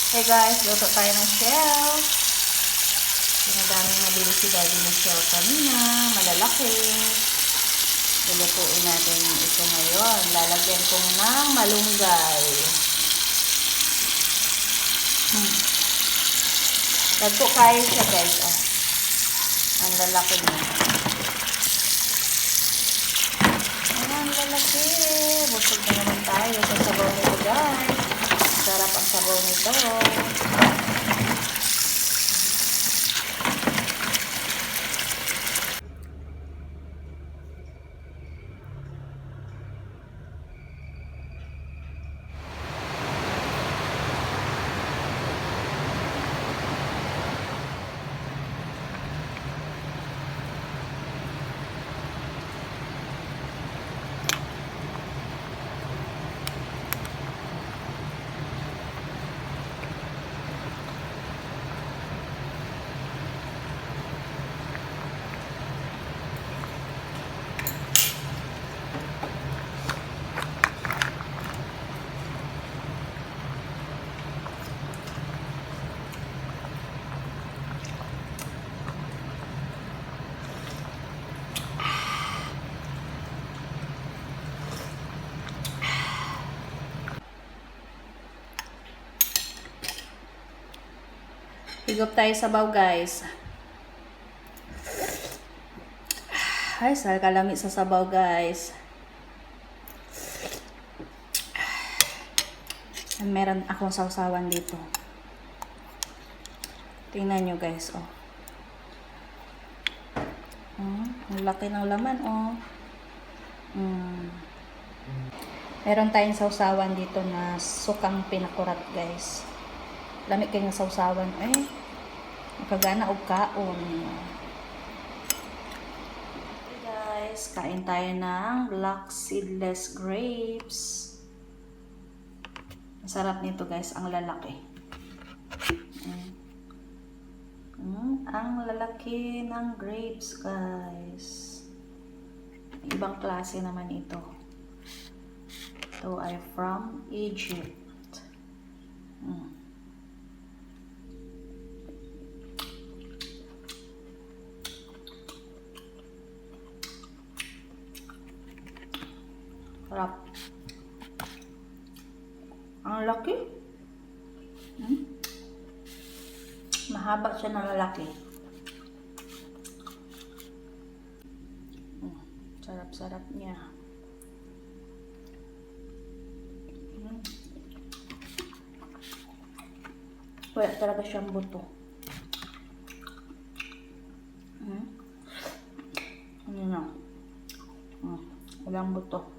Hey guys, luto tayo ng shell. Pinadaming nabili si Daddy ng shell kanina. Malalaki. Lulutuin natin ito ngayon. Lalagyan ko ng malunggay. Lagpo kayo siya guys. Oh. Ang lalaki niya. Ayan, lalaki. Busog na naman tayo sa sabaw nito guys. Sarap ang sabaw nito. Higop tayo sabaw guys. Ay, sal kalami sa sabaw guys. Meron akong sausawan dito. Tingnan nyo guys, oh. Ang laki ng laman, oh. Meron tayong sausawan dito na sukang pinakurat guys. Lamig kayo ng sausawan. Eh, makagana og kaon. Okay guys, kain tayo ng black seedless grapes. Masarap nito guys, ang lalaki. Ang lalaki ng grapes guys. Ibang klase naman ito. Ito ay from Egypt. Sarap. Ang laki. Mahaba siya na lalaki. Sarap-sarap niya. Wala talaga siyang buto. Ano na? Walang buto.